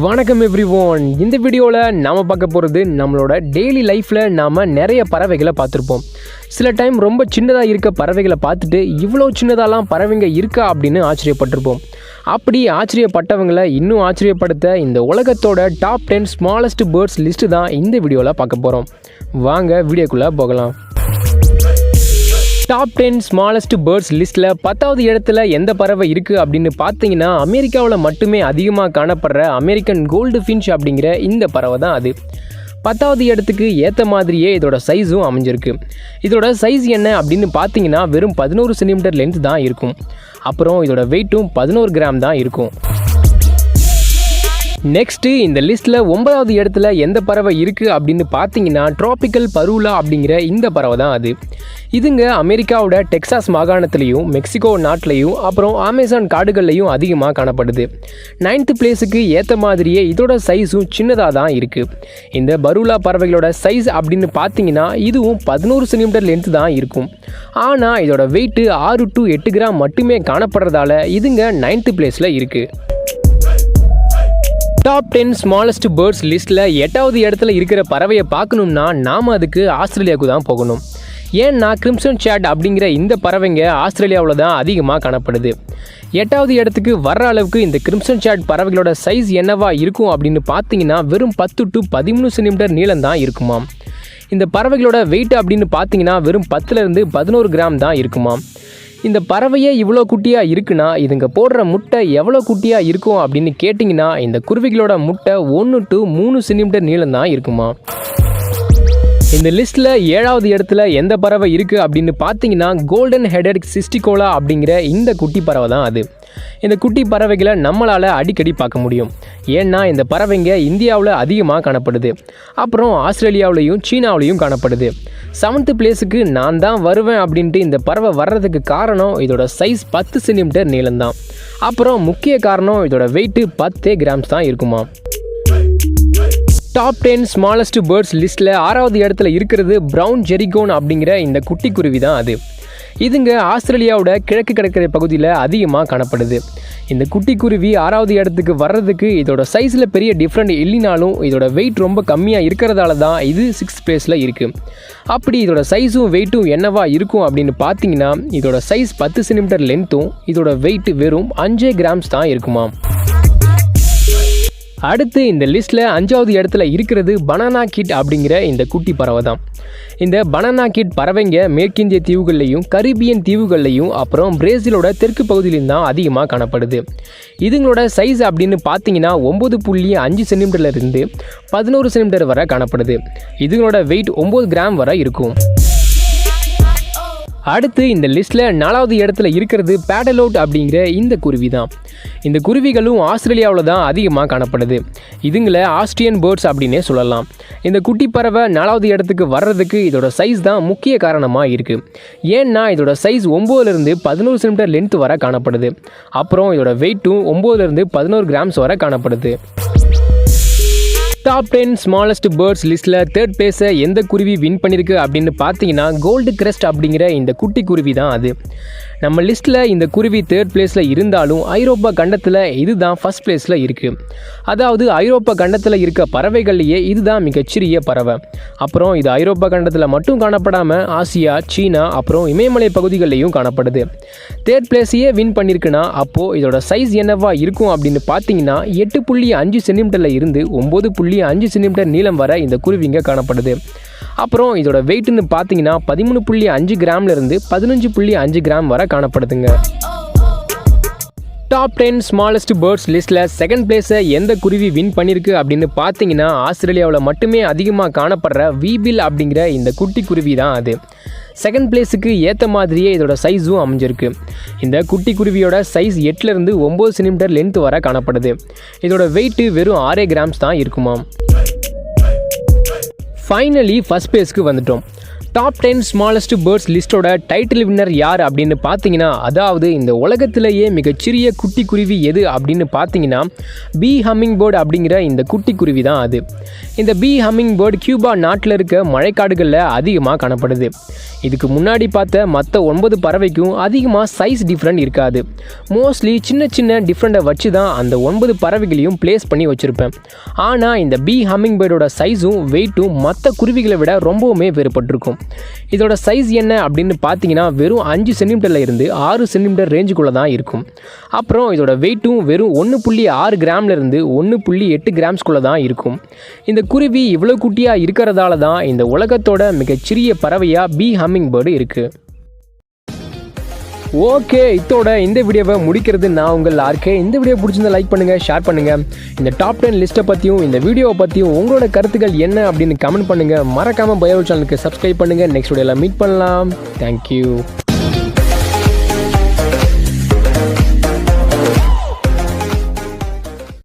வணக்கம் எவ்ரிவோன். இந்த வீடியோவில் நாம் பார்க்க போகிறது நம்மளோட டெய்லி லைஃப்பில் நாம் நிறைய பறவைகளை பார்த்துருப்போம். சில டைம் ரொம்ப சின்னதாக இருக்க பறவைகளை பார்த்துட்டு இவ்வளோ சின்னதாலாம் பறவைங்க இருக்கா அப்படின்னு ஆச்சரியப்பட்டிருப்போம். அப்படி ஆச்சரியப்பட்டவங்களை இன்னும் ஆச்சரியப்படுத்த இந்த உலகத்தோட டாப் 10 ஸ்மாலஸ்ட் பேர்ட்ஸ் லிஸ்ட்டு தான் இந்த வீடியோவில் பார்க்க போகிறோம். வாங்க வீடியோக்குள்ளே போகலாம். டாப் 10 ஸ்மாலஸ்ட் பேர்ட்ஸ் லிஸ்ட்டில் 10வது இடத்துல எந்த பறவை இருக்குது அப்படின்னு பார்த்தீங்கன்னா அமெரிக்காவில் மட்டுமே அதிகமாக காணப்படுற அமெரிக்கன் கோல்டு ஃபின்ச் அப்படிங்கிற இந்த பறவை தான் அது. 10வது இடத்துக்கு ஏற்ற மாதிரியே இதோட சைஸும் அமைஞ்சிருக்கு. இதோட சைஸ் என்ன அப்படின்னு பார்த்தீங்கன்னா வெறும் 11 சென்டிமீட்டர் லென்த் தான் இருக்கும். அப்புறம் இதோட வெயிட்டும் 11 கிராம் தான் இருக்கும். நெக்ஸ்ட்டு இந்த லிஸ்ட்டில் 9வது இடத்துல எந்த பறவை இருக்குது அப்படின்னு பார்த்தீங்கன்னா ட்ராபிக்கல் பரூலா அப்படிங்கிற இந்த பறவை தான் அது. இதுங்க அமெரிக்காவோட டெக்சாஸ் மாகாணத்துலேயும் மெக்சிகோ நாட்டிலையும் அப்புறம் அமேசான் காடுகள்லையும் அதிகமாக காணப்படுது. 9th பிளேஸுக்கு ஏற்ற மாதிரியே இதோட சைஸும் சின்னதாக தான் இருக்குது. இந்த பரூலா பறவைகளோட சைஸ் அப்படின்னு பார்த்தீங்கன்னா இதுவும் 11 சென்டிமீட்டர் லென்த் தான் இருக்கும். ஆனால் இதோட வெயிட்டு 6 to 8 கிராம் மட்டுமே காணப்படுறதால இதுங்க 9th பிளேஸில் இருக்குது. டாப் 10 ஸ்மாலஸ்ட் பேர்ட்ஸ் லிஸ்ட்டில் 8வது இடத்துல இருக்கிற பறவையை பார்க்கணும்னா நாம் அதுக்கு ஆஸ்திரேலியாவுக்கு தான் போகணும். ஏன்னா கிரிம்சன் சேட் அப்படிங்கிற இந்த பறவைங்க ஆஸ்திரேலியாவில் தான் அதிகமாக காணப்படுது. 8வது இடத்துக்கு வர்ற அளவுக்கு இந்த கிரிம்சன் சேட் பறவைகளோட சைஸ் என்னவா இருக்கும் அப்படின்னு பார்த்தீங்கன்னா வெறும் 10 to 13 சென்டிமீட்டர் நீளம் தான் இருக்குமாம். இந்த பறவைகளோட வெயிட் அப்படின்னு பார்த்தீங்கன்னா வெறும் 10லேருந்து 11 கிராம் தான் இருக்குமாம். இந்த பறவையே இவ்வளோ குட்டியாக இருக்குன்னா இதுங்க போடுற முட்டை எவ்வளோ குட்டியாக இருக்கும் அப்படின்னு கேட்டிங்கன்னா இந்த குருவிகளோட முட்டை 1 to 3 சென்டிமீட்டர் நீளம் தான் இருக்குமா. இந்த லிஸ்ட்டில் 7வது இடத்துல எந்த பறவை இருக்குது அப்படின்னு பார்த்தீங்கன்னா கோல்டன் ஹெடட் சிஸ்டிகோலா அப்படிங்கிற இந்த குட்டி பறவை தான் அது. இந்த குட்டி பறவைகளை நம்மளால் அடிக்கடி பார்க்க முடியும். ஏன்னா இந்த பறவைங்க இந்தியாவில் அதிகமாக காணப்படுது. அப்புறம் ஆஸ்திரேலியாவிலையும் சீனாவிலையும் காணப்படுது. 7th பிளேஸுக்கு நான் தான் வருவேன் அப்படின்ட்டு இந்த பறவை வர்றதுக்கு காரணம் இதோட சைஸ் 10 சென்டிமீட்டர் நீளம்தான். அப்புறம் முக்கிய காரணம் இதோட வெயிட்டு 10 கிராம்ஸ் தான் இருக்குமா. டாப் 10 ஸ்மாலஸ்ட் பேர்ட்ஸ் லிஸ்ட்டில் 6வது இடத்துல இருக்கிறது ப்ரௌன் ஜெரிகோன் அப்படிங்கிற இந்த குட்டி குருவி தான் அது. இதுங்க ஆஸ்திரேலியாவோட கிழக்கு கடற்கரை பகுதியில் அதிகமாக காணப்படுது. இந்த குட்டி குருவி 6வது இடத்துக்கு வர்றதுக்கு இதோட சைஸில் பெரிய டிஃப்ரெண்ட் இல்லைனாலும் இதோட வெயிட் ரொம்ப கம்மியாக இருக்கிறதால தான் இது 6th பிளேஸில் இருக்குது. அப்படி இதோட சைஸும் வெயிட்டும் என்னவா இருக்கும் அப்படின்னு பார்த்தீங்கன்னா இதோட சைஸ் 10 சென்டிமீட்டர் லென்த்தும் இதோட வெயிட் வெறும் 5 கிராம்ஸ் தான் இருக்குமா. அடுத்து இந்த லிஸ்ட்டில் 5வது இடத்துல இருக்கிறது பனானா கிட் அப்படிங்கிற இந்த குட்டி பறவை தான். இந்த பனானா கிட் பறவைங்க மேற்கிந்திய தீவுகள்லையும் கரீபியன் தீவுகள்லையும் அப்புறம் பிரேசிலோட தெற்கு பகுதியிலும் தான் அதிகமாக காணப்படுது. இதுங்களோட சைஸ் அப்படின்னு பார்த்தீங்கன்னா 9.5 சென்டிமீட்டர்லேருந்து 11 சென்டிமீட்டர் வரை காணப்படுது. இதுங்களோட வெயிட் 9 கிராம் வரை இருக்கும். அடுத்து இந்த லிஸ்ட்டில் 4வது இடத்துல இருக்கிறது பேடலோட் அப்படிங்கிற இந்த குருவி தான். இந்த குருவிகளும் ஆஸ்திரேலியாவில் தான் அதிகமாக காணப்படுது. இதுங்களை ஆஸ்ட்ரியன் பேர்ட்ஸ் அப்படின்னே சொல்லலாம். இந்த குட்டி பறவை 4வது இடத்துக்கு வர்றதுக்கு இதோட சைஸ் தான் முக்கிய காரணமாக இருக்குது. ஏன்னா இதோட சைஸ் 9லேருந்து 11 சென்டிமீட்டர் லென்த் வரை காணப்படுது. அப்புறம் இதோட வெயிட்டும் 9லேருந்து 11 கிராம்ஸ் வரை காணப்படுது. டாப் 10 ஸ்மாலஸ்ட் பேர்ட்ஸ் லிஸ்ட்டில் 3rd பிளேஸை எந்த குருவி வின் பண்ணியிருக்கு அப்படின்னு பார்த்தீங்கன்னா கோல்டு கிரெஸ்ட் அப்படிங்கிற இந்த குட்டி குருவி தான் அது. நம்ம லிஸ்ட்டில் இந்த குருவி 3rd பிளேஸில் இருந்தாலும் ஐரோப்பா கண்டத்தில் இதுதான் 1st பிளேஸில் இருக்குது. அதாவது ஐரோப்பா கண்டத்தில் இருக்க பறவைகள்லேயே இதுதான் மிகச்சிறிய பறவை. அப்புறம் இது ஐரோப்பா கண்டத்தில் மட்டும் காணப்படாமல் ஆசியா, சீனா அப்புறம் இமயமலை பகுதிகளிலையும் காணப்படுது. 3rd பிளேஸையே வின் பண்ணியிருக்குன்னா அப்போது இதோட சைஸ் என்னவா இருக்கும் அப்படின்னு பார்த்தீங்கன்னா 8.5 சென்டிமீட்டரில் இருந்து 9.5 சென்டிமீட்டர் நீளம் வரை இந்த குருவிங்க காணப்படுது. அப்புறம் இதோட வெயிட்னு பார்த்தீங்கன்னா 13.5 கிராம்லேருந்து 15.5 கிராம் வரை காணப்படுதுங்க. டாப் 10 ஸ்மாலஸ்ட் பேர்ட்ஸ் லிஸ்ட்டில் 2nd பிளேஸை எந்த குருவி வின் பண்ணியிருக்கு அப்படின்னு பார்த்தீங்கன்னா ஆஸ்திரேலியாவில் மட்டுமே அதிகமாக காணப்படுற வீபில் அப்படிங்கிற இந்த குட்டி குருவி தான் அது. 2nd பிளேஸுக்கு ஏற்ற மாதிரியே இதோட சைஸும் அமைஞ்சிருக்கு. இந்த குட்டி குருவியோட சைஸ் 8லேருந்து 9 சென்டிமீட்டர் லென்த் வரை காணப்படுது. இதோட வெயிட்டு வெறும் 6 கிராம்ஸ் தான் இருக்குமா. ஃபைனலி 1st பிளேஸ்க்கு வந்துட்டோம். டாப் 10 ஸ்மாலஸ்ட் பேர்ட்ஸ் லிஸ்ட்டோட டைட்டில் வின்னர் யார் அப்படின்னு பார்த்தீங்கன்னா அதாவது இந்த உலகத்திலேயே மிகச்சிறிய குட்டி குருவி எது அப்படின்னு பார்த்தீங்கன்னா பீ ஹம்மிங் பேர்ட் அப்படிங்கிற இந்த குட்டி குருவி தான் அது. இந்த பீ ஹம்மிங் பேர்ட் கியூபா நாட்டில் இருக்க மழைக்காடுகளில் அதிகமாக காணப்படுது. இதுக்கு முன்னாடி பார்த்த மற்ற 9 பறவைக்கும் அதிகமாக சைஸ் டிஃப்ரெண்ட் இருக்காது. மோஸ்ட்லி சின்ன சின்ன டிஃப்ரெண்ட்டை வச்சு தான் அந்த 9 பறவைகளையும் பிளேஸ் பண்ணி வச்சுருப்பேன். ஆனால் இந்த பீ ஹம்மிங் பேர்டோட சைஸும் வெயிட்டும் மற்ற குருவிகளை விட ரொம்பவுமே வேறுபட்டிருக்கும். இதோட சைஸ் என்ன அப்படின்னு பார்த்தீங்கன்னா வெறும் 5 சென்டிமீட்டரில் இருந்து 6 சென்டிமீட்டர் ரேஞ்சுக்குள்ளே தான் இருக்கும். அப்புறம் இதோட வெயிட்டும் வெறும் 1.6 கிராம்லேருந்து 1.8 கிராம்ஸ்குள்ளே தான் இருக்கும். இந்த குருவி இவ்வளோ குட்டியாக இருக்கிறதால தான் இந்த உலகத்தோட மிகச்சிறிய பறவையாக பீ ஹம்மிங் பேர்டு இருக்குது. ஓகே, இதோட இந்த வீடியோவை முடிக்கிறது நான் உங்கள் ஆர்கே. இந்த வீடியோ பிடிச்சிருந்தா லைக் பண்ணுங்கள், ஷேர் பண்ணுங்கள். இந்த டாப் 10 லிஸ்ட்டை பற்றியும் இந்த வீடியோவை பற்றியும் உங்களோட கருத்துக்கள் என்ன அப்படின்னு கமெண்ட் பண்ணுங்கள். மறக்காமல் BioWorld சேனலுக்கு சப்ஸ்கிரைப் பண்ணுங்கள். நெக்ஸ்ட் வீடியோவில் மீட் பண்ணலாம். தேங்க்யூ.